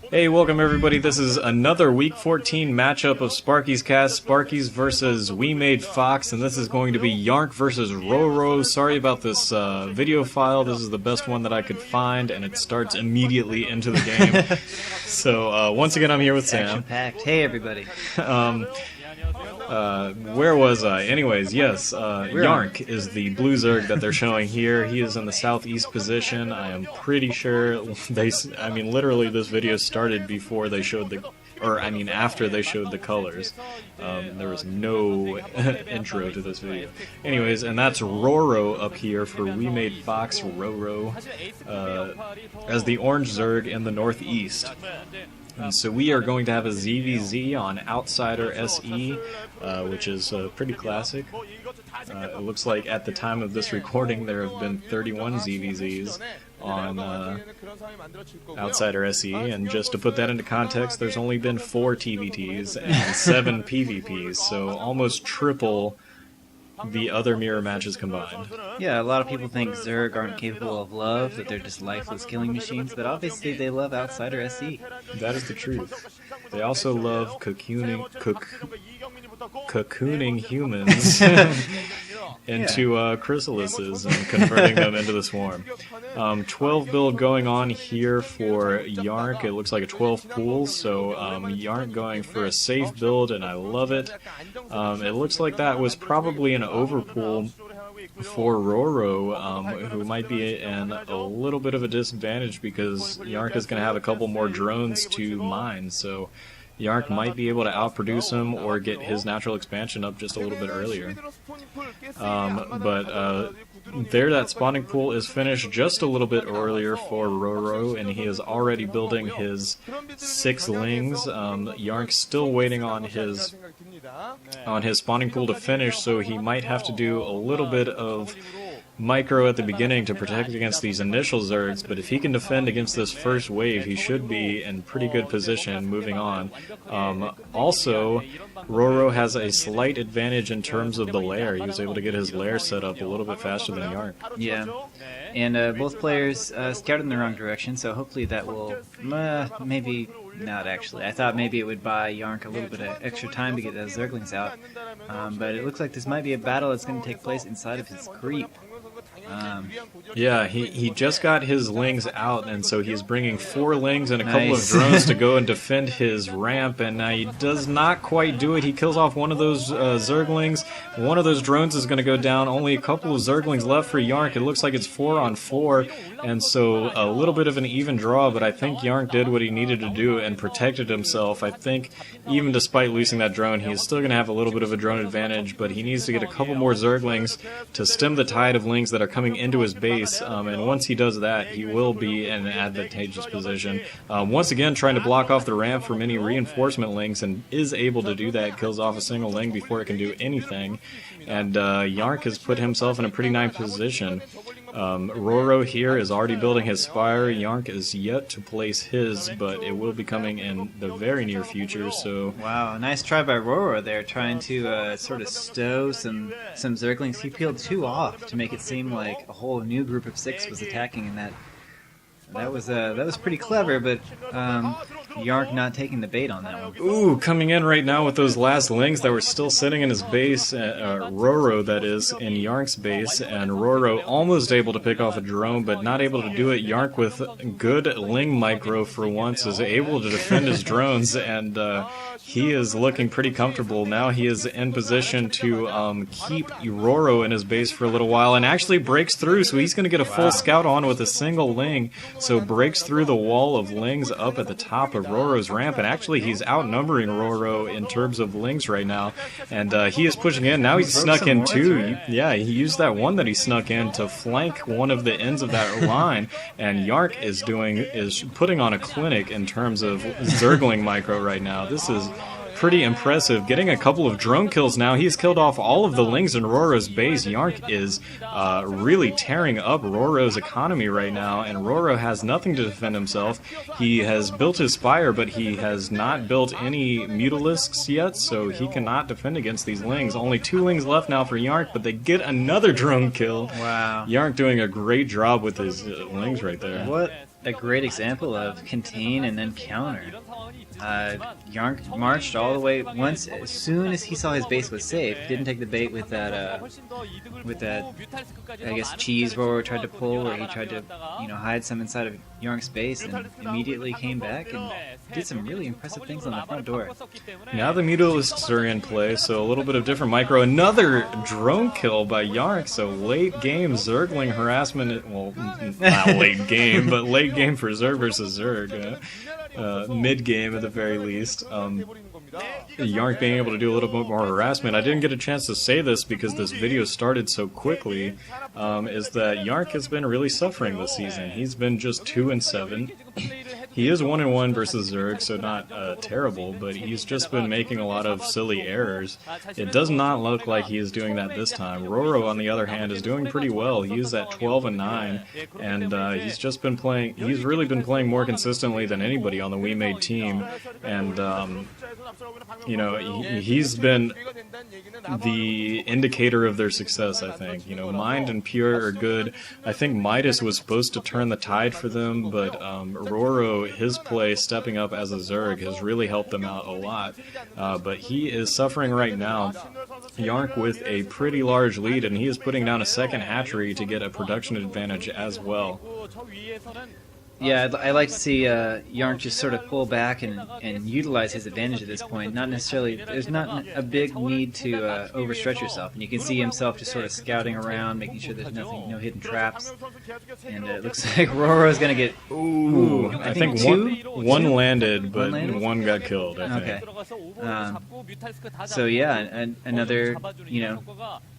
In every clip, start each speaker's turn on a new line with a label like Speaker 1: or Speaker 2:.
Speaker 1: Hey, welcome everybody. This is another Week 14 matchup of Sparkyz Cast, Sparkyz versus WeMade Fox, and this is going to be YellOw versus RoRo. Sorry about this video file. This is the best one that I could find, and it starts immediately into the game. So, once again, I'm here with Sam.
Speaker 2: Action-packed. Hey, everybody.
Speaker 1: Where was I? Anyways, yes, YellOw is the blue Zerg that they're showing here. He is in the southeast position. I am pretty sure literally this video started before they showed after they showed the colors. There was no intro to this video. Anyways, and that's RoRo up here for WeMade Fox, RoRo, as the orange Zerg in the northeast. And so we are going to have a ZVZ on Outsider SE, which is pretty classic. It looks like at the time of this recording there have been 31 ZVZs on Outsider SE, and just to put that into context, there's only been 4 TVTs and 7 PvPs, so almost triple the other mirror matches combined.
Speaker 2: Yeah, a lot of people think Zerg aren't capable of love, that they're just lifeless killing machines, but obviously they love Outsider SE.
Speaker 1: That is the truth. They also love cocooning humans into chrysalises and converting them into the swarm. 12 build going on here for YellOw. It looks like a 12 pool, so YellOw going for a safe build, and I love it. It looks like that was probably an overpool for RoRo, who might be in a little bit of a disadvantage because YellOw is going to have a couple more drones to mine, so YellOw might be able to outproduce him or get his natural expansion up just a little bit earlier. There, that spawning pool is finished just a little bit earlier for RoRo, and he is already building his 6 lings. YellOw's still waiting on his spawning pool to finish, so he might have to do a little bit of micro at the beginning to protect against these initial Zergs, but if he can defend against this first wave, he should be in pretty good position moving on. Also, RoRo has a slight advantage in terms of the lair. He was able to get his lair set up a little bit faster than YellOw.
Speaker 2: Yeah, and both players scouted in the wrong direction, so hopefully that will, maybe not actually. I thought maybe it would buy YellOw a little bit of extra time to get those Zerglings out, but it looks like this might be a battle that's going to take place inside of his creep.
Speaker 1: Yeah, he just got his lings out, and so he's bringing 4 lings and a couple of drones to go and defend his ramp, and he does not quite do it. He kills off one of those Zerglings. One of those drones is going to go down. Only a couple of Zerglings left for YellOw. It looks like it's 4 on 4, and so a little bit of an even draw, but I think YellOw did what he needed to do and protected himself. I think even despite losing that drone, he's still going to have a little bit of a drone advantage, but he needs to get a couple more Zerglings to stem the tide of lings that are coming into his base, and once he does that, he will be in an advantageous position. Once again, trying to block off the ramp from any reinforcement lings, and is able to do that, kills off a single ling before it can do anything, and YellOw has put himself in a pretty nice position. RoRo here is already building his spire. YellOw is yet to place his, but it will be coming in the very near future. So
Speaker 2: wow, nice try by RoRo there, trying to sort of stow some Zerglings. He peeled 2 off to make it seem like a whole new group of 6 was attacking, and that was pretty clever, but YellOw not taking the bait on that one.
Speaker 1: Ooh, coming in right now with those last lings that were still sitting in his base, RoRo that is, in YellOw's base, and RoRo almost able to pick off a drone, but not able to do it. YellOw with good ling micro for once is able to defend his drones, and he is looking pretty comfortable. Now he is in position to keep RoRo in his base for a little while, and actually breaks through, so he's going to get a full scout on with a single ling, so breaks through the wall of lings up at the top of RoRo's ramp, and actually he's outnumbering RoRo in terms of lings right now, and he is pushing in. Now he's snuck in 2. Yeah, he used that one that he snuck in to flank one of the ends of that line, and YellOw is putting on a clinic in terms of Zergling micro right now. This is pretty impressive. Getting a couple of drone kills now. He's killed off all of the lings in RoRo's base. YellOw is really tearing up RoRo's economy right now, and RoRo has nothing to defend himself. He has built his spire, but he has not built any mutalisks yet, so he cannot defend against these lings. Only 2 lings left now for YellOw, but they get another drone kill.
Speaker 2: Wow.
Speaker 1: YellOw doing a great job with his lings right there.
Speaker 2: What a great example of contain and then counter. Yarnk marched all the way once. As soon as he saw his base was safe, didn't take the bait with that I guess cheese RoRo tried to pull, where he tried to hide some inside of Yarnk's base, and immediately came back and did some really impressive things on the front door.
Speaker 1: Now the Mutalisks are in play, so a little bit of different micro. Another drone kill by Yarnk, so late game Zergling harassment. Well, not late game, but late game for Zerg versus Zerg. Mid game at the very least. Yarnk being able to do a little bit more harassment. I didn't get a chance to say this because this video started so quickly, is that Yarnk has been really suffering this season. He's been just 2-7. He is 1-1 versus Zerg, so not terrible, but he's just been making a lot of silly errors. It does not look like he is doing that this time. RoRo, on the other hand, is doing pretty well. He is at 12-9, and he's just been playing. He's really been playing more consistently than anybody on the WeMade team, and he's been the indicator of their success, I think. Mind and Pure are good. I think Midas was supposed to turn the tide for them, but RoRo, his play stepping up as a Zerg, has really helped them out a lot. But he is suffering right now. Yarnk with a pretty large lead, and he is putting down a second hatchery to get a production advantage as well.
Speaker 2: Yeah, I like to see Yarnk just sort of pull back and utilize his advantage at this point. Not necessarily, there's not a big need to overstretch yourself, and you can see himself just sort of scouting around, making sure there's nothing, no hidden traps. And it looks like RoRo's gonna get. Ooh, I think
Speaker 1: one landed, but one got killed. I think.
Speaker 2: Okay. So yeah, another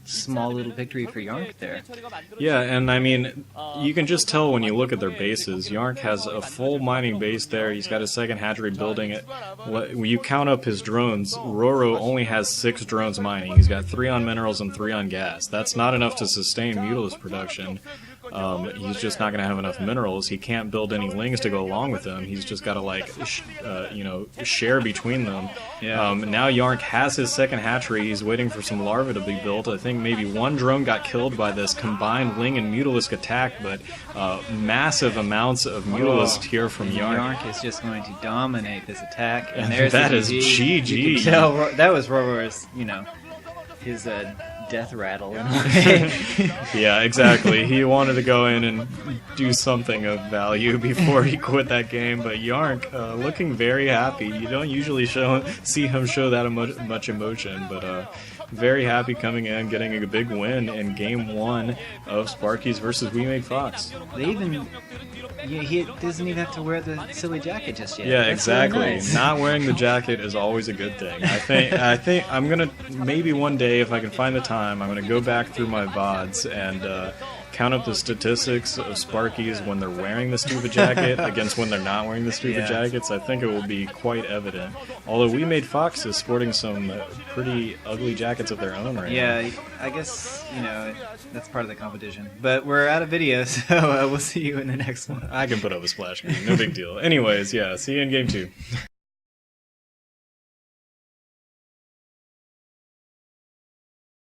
Speaker 2: small little victory for Yarnk there.
Speaker 1: Yeah, and I mean, you can just tell when you look at their bases. Yarnk has a full mining base there. He's got a second hatchery building it. When you count up his drones, RoRo only has 6 drones mining. He's got 3 on minerals and 3 on gas. That's not enough to sustain Mutalisk production. He's just not going to have enough minerals. He can't build any lings to go along with them. He's just got to share between them.
Speaker 2: Yeah.
Speaker 1: Now Yarnk has his second hatchery. He's waiting for some larvae to be built. I think maybe one drone got killed by this combined ling and Mutalisk attack, but massive amounts of Mutalisk here from Yarnk.
Speaker 2: Yarnk is just going to dominate this attack, and
Speaker 1: that is GG.
Speaker 2: You can tell that was RoRo's, his death rattle in a way.
Speaker 1: Yeah, exactly. He wanted to go in and do something of value before he quit that game, but Yarnk looking very happy. You don't usually see him show that much emotion, but very happy coming in, getting a big win in Game 1 of Sparkyz versus WeMade Fox.
Speaker 2: He doesn't even have to wear the silly jacket just yet.
Speaker 1: Yeah,
Speaker 2: That's
Speaker 1: exactly.
Speaker 2: Really nice.
Speaker 1: Not wearing the jacket is always a good thing. I think I'm gonna, maybe one day if I can find the time, I'm gonna go back through my VODs and count up the statistics of Sparkyz when they're wearing the stupid jacket against when they're not wearing the stupid jackets. I think it will be quite evident. Although WeMade Fox is sporting some pretty ugly jackets of their own right now.
Speaker 2: Yeah, I guess, that's part of the competition. But we're out of video, so we'll see you in the next one.
Speaker 1: I can put up a splash screen, no big deal. Anyways, yeah, see you in Game 2.